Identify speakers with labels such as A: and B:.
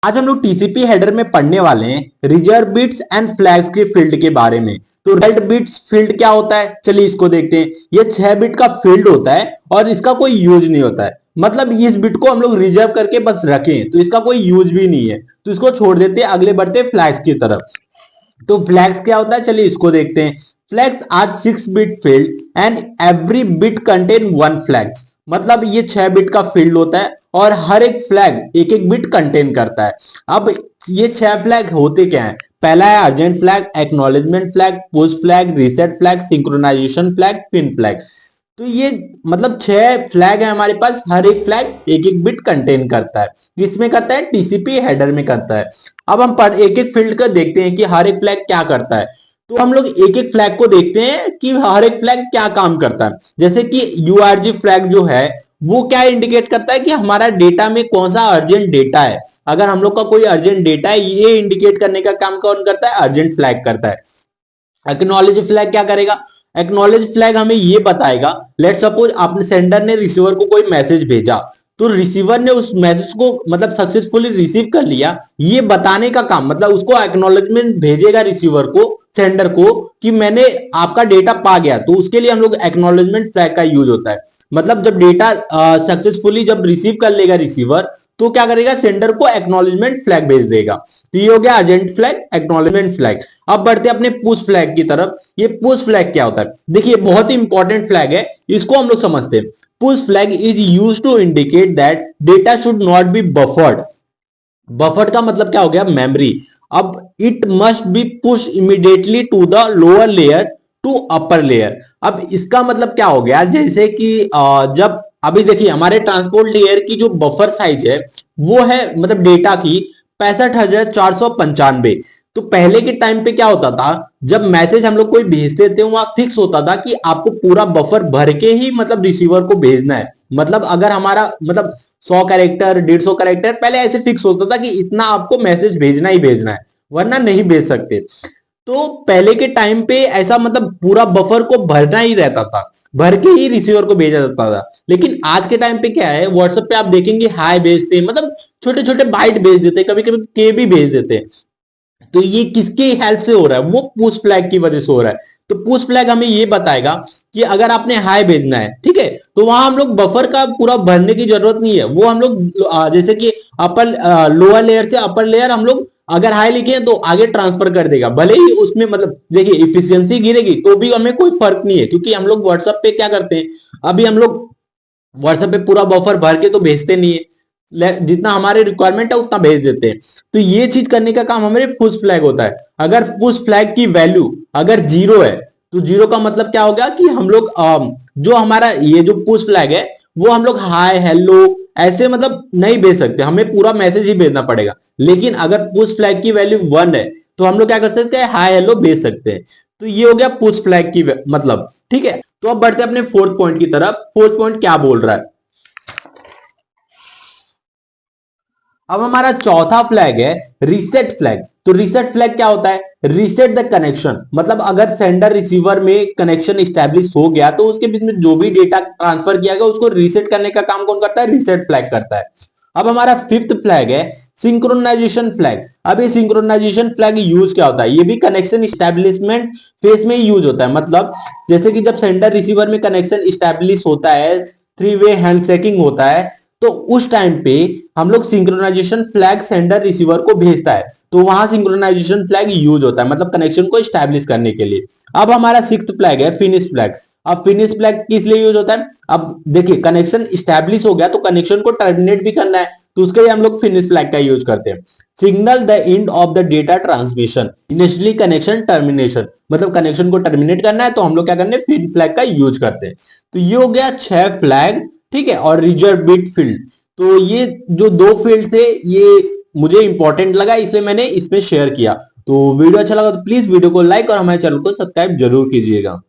A: आज हम लोग टीसीपी हेडर में पढ़ने वाले हैं रिजर्व बिट्स एंड फ्लैग्स के फील्ड के बारे में। तो रिजल्ट बिट्स फील्ड क्या होता है, चलिए इसको देखते हैं। ये 6 बिट का फील्ड होता है और इसका कोई यूज नहीं होता है। मतलब इस बिट को हम लोग रिजर्व करके बस रखें तो इसका कोई यूज भी नहीं है, तो इसको छोड़ देते हैं, अगले बढ़ते हैं फ्लैग्स की तरफ। तो फ्लैग्स क्या होता है, चलिए इसको देखते हैं। Flags are 6 bit field and every bit contain 1 flags. मतलब ये 6 बिट का फील्ड होता है और हर एक फ्लैग एक एक बिट कंटेन करता है। अब ये 6 फ्लैग होते क्या है, पहला है urgent flag, acknowledgement flag, push flag, reset flag, synchronization flag, pin flag. तो ये मतलब 6 फ्लैग है हमारे पास, हर एक फ्लैग एक एक बिट कंटेन करता है। किसमें करता है, टीसीपी हेडर में करता है। अब हम एक एक फील्ड का देखते हैं कि हर एक फ्लैग क्या करता है। तो हम लोग एक एक फ्लैग को देखते हैं कि हर एक फ्लैग क्या काम करता है। जैसे कि यूआरजी फ्लैग जो है वो क्या इंडिकेट करता है कि हमारा डेटा में कौन सा अर्जेंट डेटा है। अगर हम लोग का कोई अर्जेंट डेटा है, ये इंडिकेट करने का काम कौन करता है, अर्जेंट फ्लैग करता है। एक्नॉलेज फ्लैग क्या करेगा, एक्नॉलेज फ्लैग हमें ये बताएगा, लेट सपोज आपने सेंडर ने रिसीवर को कोई मैसेज भेजा, तो रिसीवर ने उस मैसेज को मतलब सक्सेसफुली रिसीव कर लिया, ये बताने का काम, मतलब उसको एक्नॉलेजमेंट भेजेगा रिसीवर को, सेंडर को, कि मैंने आपका डेटा पा गया। तो उसके लिए हम लोग एक्नॉलेजमेंट फ्लैग का यूज होता है। मतलब जब डेटा सक्सेसफुली जब रिसीव कर लेगा रिसीवर, तो क्या करेगा, सेंडर को एक्नॉलेजमेंट फ्लैग भेज देगा। तो ये हो गया अर्जेंट फ्लैग, एक्नॉलेजमेंट फ्लैग। अब बढ़ते हैं अपने पुश फ्लैग की तरफ। ये पुश फ्लैग क्या होता है, देखिए बहुत ही इंपॉर्टेंट फ्लैग है, इसको हम लोग समझते हैं। Push flag is used to indicate that data should not be buffered. Buffered का मतलब क्या हो गया, मेमोरी। अब it must be push immediately to the lower layer to upper layer. अब इसका मतलब क्या हो गया, जैसे कि जब अभी देखिए हमारे ट्रांसपोर्ट लेयर की जो बफर साइज है वो है मतलब डेटा की 65,495। तो पहले के टाइम पे क्या होता था, जब मैसेज हम लोग कोई भेजते थे वहां फिक्स होता था कि आपको पूरा बफर भर के ही मतलब रिसीवर को भेजना है। मतलब अगर हमारा मतलब 100 कैरेक्टर 150 कैरेक्टर पहले ऐसे फिक्स होता था कि इतना आपको मैसेज भेजना ही भेजना है, वरना नहीं भेज सकते। तो पहले के टाइम पे ऐसा मतलब पूरा बफर को भरना ही रहता था, भर के ही रिसीवर को भेजा जाता था। लेकिन आज के टाइम पे क्या है, व्हाट्सएप पे आप देखेंगे हाई भेजते हैं, मतलब छोटे छोटे बाइट भेज देते हैं, कभी कभी के भी भेज देते हैं। तो ये किसकी हेल्प से हो रहा है, वो पुश फ्लैग की वजह से हो रहा है। तो पुश फ्लैग हमें ये बताएगा कि अगर आपने हाई भेजना है, ठीक है, तो वहां हम लोग बफर का पूरा भरने की जरूरत नहीं है। वो हम लोग जैसे कि अपर लोअर लेयर से अपर लेयर हम लोग अगर हाई लिखे तो आगे ट्रांसफर कर देगा, भले ही उसमें मतलब देखिए इफिशियंसी गिरेगी तो भी हमें कोई फर्क नहीं है, क्योंकि हम लोग व्हाट्सएप पे क्या करते हैं, अभी हम लोग व्हाट्सएप पे पूरा बफर भर के तो भेजते नहीं है, जितना हमारे रिक्वायरमेंट है उतना भेज देते हैं। तो ये चीज करने का काम हमारे पुश फ्लैग होता है। अगर पुश फ्लैग की वैल्यू अगर 0 है, तो 0 का मतलब क्या होगा कि हम लोग जो हमारा ये जो पुश फ्लैग है वो हम लोग हाय हेलो ऐसे मतलब नहीं भेज सकते, हमें पूरा मैसेज ही भेजना पड़ेगा। लेकिन अगर पुश फ्लैग की वैल्यू 1 है तो हम लोग क्या कर सकते हैं, हाय हेलो भेज सकते हैं। तो ये हो गया पुश फ्लैग की मतलब, ठीक है। तो अब बढ़ते हैं अपने फोर्थ पॉइंट की तरफ। फोर्थ पॉइंट क्या बोल रहा है, अब हमारा चौथा फ्लैग है रीसेट फ्लैग। तो रीसेट फ्लैग क्या होता है, रीसेट द कनेक्शन। मतलब अगर सेंडर रिसीवर में कनेक्शन स्टैब्लिश हो गया तो उसके बीच में जो भी डेटा ट्रांसफर किया गया उसको रीसेट करने का काम कौन करता है, रीसेट फ्लैग करता है। अब हमारा फिफ्थ फ्लैग है सिंक्रोनाइजेशन फ्लैग। अब ये सिंक्रोनाइजेशन फ्लैग यूज क्या होता है, ये भी कनेक्शन स्टैब्लिशमेंट फेज में ही यूज होता है। मतलब जैसे कि जब सेंडर रिसीवर में कनेक्शन स्टैब्लिश होता है, 3 वे हैंडशेकिंग होता है, तो उस टाइम पे हम लोग सिंक्रोनाइजेशन फ्लैग सेंडर रिसीवर को भेजता है, तो वहां सिंक्रोनाइजेशन फ्लैग यूज होता है, मतलब कनेक्शन को स्टैब्लिश करने के लिए। अब हमारा सिक्स्थ फ्लैग है फिनिश फ्लैग। अब फिनिश फ्लैग किस लिए यूज होता है, अब देखिए कनेक्शन स्टैब्लिश हो गया तो कनेक्शन को टर्मिनेट भी करना है, तो उसके लिए हम लोग फिनिश फ्लैग का यूज करते हैं। Signal the end of the data transmission initially connection termination, मतलब कनेक्शन को टर्मिनेट करना है तो हम लोग क्या करते हैं, फिन फ्लैग का यूज करते हैं। तो ये हो गया 6 फ्लैग, ठीक है, और रिजर्व बिट फील्ड। तो ये जो 2 फील्ड थे ये मुझे इंपॉर्टेंट लगा, इसलिए मैंने इसमें शेयर किया। तो वीडियो अच्छा लगा तो प्लीज वीडियो को लाइक और हमारे चैनल को सब्सक्राइब जरूर कीजिएगा।